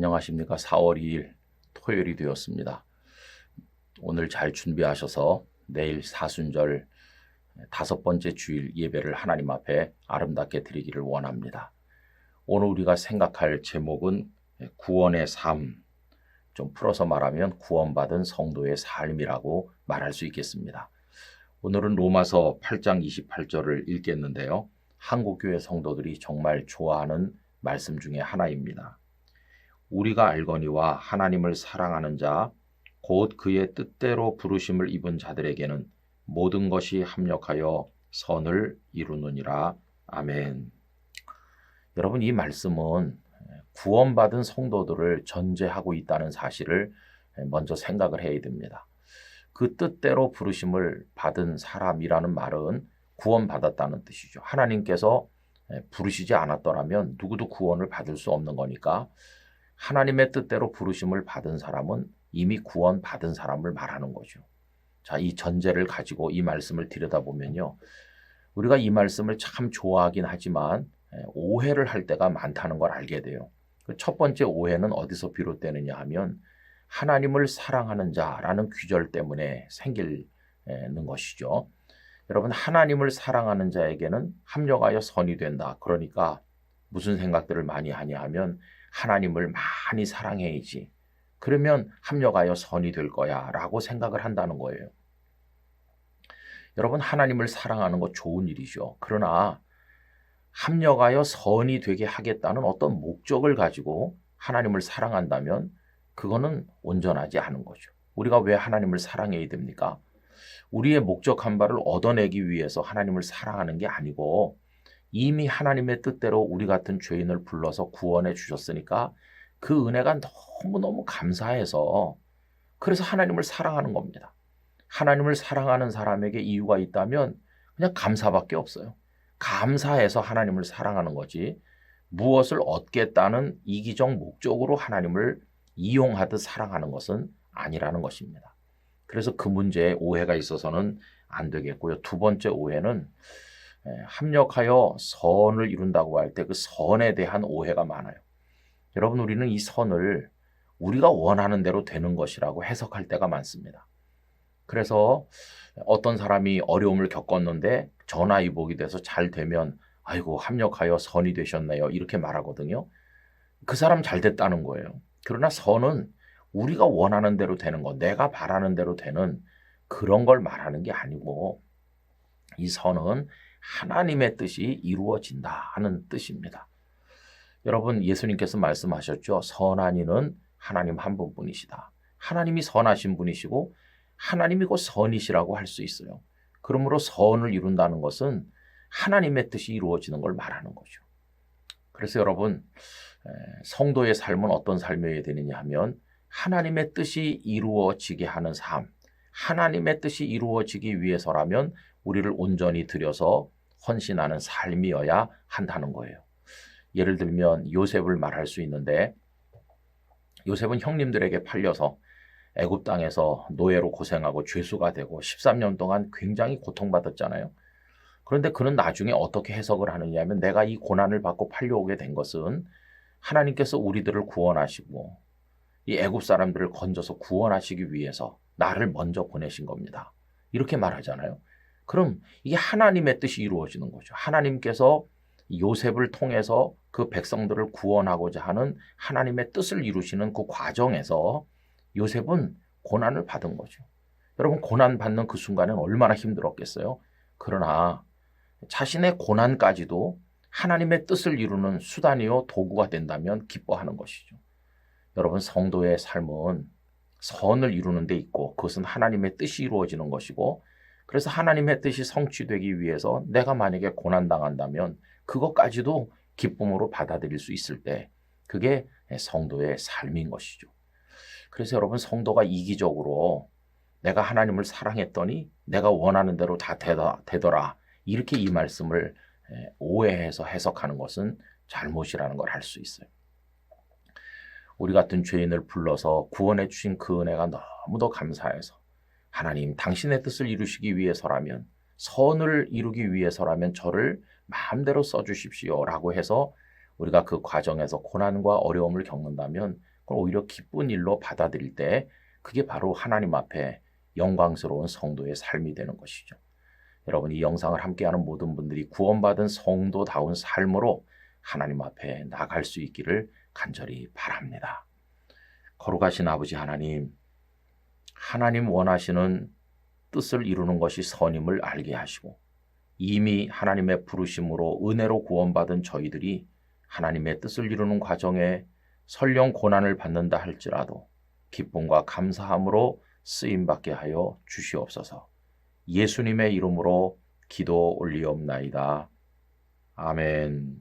안녕하십니까. 4월 2일 토요일이 되었습니다. 오늘 잘 준비하셔서 내일 사순절 5번째 주일 예배를 하나님 앞에 아름답게 드리기를 원합니다. 오늘 우리가 생각할 제목은 구원의 삶, 좀 풀어서 말하면 구원받은 성도의 삶이라고 말할 수 있겠습니다. 오늘은 로마서 8장 28절을 읽겠는데요. 한국교회 성도들이 정말 좋아하는 말씀 중에 하나입니다. 우리가 알거니와 하나님을 사랑하는 자, 곧 그의 뜻대로 부르심을 입은 자들에게는 모든 것이 합력하여 선을 이루느니라. 아멘. 여러분, 이 말씀은 구원받은 성도들을 전제하고 있다는 사실을 먼저 생각을 해야 됩니다. 그 뜻대로 부르심을 받은 사람이라는 말은 구원받았다는 뜻이죠. 하나님께서 부르시지 않았더라면 누구도 구원을 받을 수 없는 거니까 하나님의 뜻대로 부르심을 받은 사람은 이미 구원받은 사람을 말하는 거죠. 자, 이 전제를 가지고 이 말씀을 들여다보면요. 우리가 이 말씀을 참 좋아하긴 하지만 오해를 할 때가 많다는 걸 알게 돼요. 첫 번째 오해는 어디서 비롯되느냐 하면 하나님을 사랑하는 자라는 귀절 때문에 생기는 것이죠. 여러분, 하나님을 사랑하는 자에게는 합력하여 선이 된다. 그러니까 무슨 생각들을 많이 하냐 하면 하나님을 많이 사랑해야지. 그러면 합력하여 선이 될 거야 라고 생각을 한다는 거예요. 여러분, 하나님을 사랑하는 거 좋은 일이죠. 그러나 합력하여 선이 되게 하겠다는 어떤 목적을 가지고 하나님을 사랑한다면 그거는 온전하지 않은 거죠. 우리가 왜 하나님을 사랑해야 됩니까? 우리의 목적한 바를 얻어내기 위해서 하나님을 사랑하는 게 아니고 이미 하나님의 뜻대로 우리 같은 죄인을 불러서 구원해 주셨으니까 그 은혜가 너무너무 감사해서 그래서 하나님을 사랑하는 겁니다. 하나님을 사랑하는 사람에게 이유가 있다면 그냥 감사밖에 없어요. 감사해서 하나님을 사랑하는 거지 무엇을 얻겠다는 이기적 목적으로 하나님을 이용하듯 사랑하는 것은 아니라는 것입니다. 그래서 그 문제에 오해가 있어서는 안 되겠고요. 두 번째 오해는 합력하여 선을 이룬다고 할 때 그 선에 대한 오해가 많아요. 여러분, 우리는 이 선을 우리가 원하는 대로 되는 것이라고 해석할 때가 많습니다. 그래서 어떤 사람이 어려움을 겪었는데 전화위복이 돼서 잘 되면 아이고 합력하여 선이 되셨네요 이렇게 말하거든요. 그 사람 잘 됐다는 거예요. 그러나 선은 우리가 원하는 대로 되는 것, 내가 바라는 대로 되는 그런 걸 말하는 게 아니고 이 선은 하나님의 뜻이 이루어진다 하는 뜻입니다. 여러분, 예수님께서 말씀하셨죠. 선한 이는 하나님 한 분뿐이시다. 하나님이 선하신 분이시고 하나님이 곧 선이시라고 할 수 있어요. 그러므로 선을 이룬다는 것은 하나님의 뜻이 이루어지는 걸 말하는 거죠. 그래서 여러분, 성도의 삶은 어떤 삶이어야 되느냐 하면 하나님의 뜻이 이루어지게 하는 삶, 하나님의 뜻이 이루어지기 위해서라면 우리를 온전히 들여서 헌신하는 삶이어야 한다는 거예요. 예를 들면 요셉을 말할 수 있는데 요셉은 형님들에게 팔려서 애굽 땅에서 노예로 고생하고 죄수가 되고 13년 동안 굉장히 고통받았잖아요. 그런데 그는 나중에 어떻게 해석을 하느냐 하면 내가 이 고난을 받고 팔려오게 된 것은 하나님께서 우리들을 구원하시고 이 애굽 사람들을 건져서 구원하시기 위해서 나를 먼저 보내신 겁니다. 이렇게 말하잖아요. 그럼 이게 하나님의 뜻이 이루어지는 거죠. 하나님께서 요셉을 통해서 그 백성들을 구원하고자 하는 하나님의 뜻을 이루시는 그 과정에서 요셉은 고난을 받은 거죠. 여러분, 고난 받는 그 순간은 얼마나 힘들었겠어요? 그러나 자신의 고난까지도 하나님의 뜻을 이루는 수단이요 도구가 된다면 기뻐하는 것이죠. 여러분, 성도의 삶은 선을 이루는 데 있고 그것은 하나님의 뜻이 이루어지는 것이고 그래서 하나님의 뜻이 성취되기 위해서 내가 만약에 고난당한다면 그것까지도 기쁨으로 받아들일 수 있을 때 그게 성도의 삶인 것이죠. 그래서 여러분, 성도가 이기적으로 내가 하나님을 사랑했더니 내가 원하는 대로 다 되더라 이렇게 이 말씀을 오해해서 해석하는 것은 잘못이라는 걸 알 수 있어요. 우리 같은 죄인을 불러서 구원해 주신 그 은혜가 너무도 감사해서 하나님 당신의 뜻을 이루시기 위해서라면 선을 이루기 위해서라면 저를 마음대로 써주십시오 라고 해서 우리가 그 과정에서 고난과 어려움을 겪는다면 그걸 오히려 기쁜 일로 받아들일 때 그게 바로 하나님 앞에 영광스러운 성도의 삶이 되는 것이죠. 여러분, 이 영상을 함께하는 모든 분들이 구원받은 성도다운 삶으로 하나님 앞에 나갈 수 있기를 간절히 바랍니다. 거룩하신 아버지 하나님, 하나님 원하시는 뜻을 이루는 것이 선임을 알게 하시고 이미 하나님의 부르심으로 은혜로 구원받은 저희들이 하나님의 뜻을 이루는 과정에 설령 고난을 받는다 할지라도 기쁨과 감사함으로 쓰임받게 하여 주시옵소서. 예수님의 이름으로 기도 올리옵나이다. 아멘.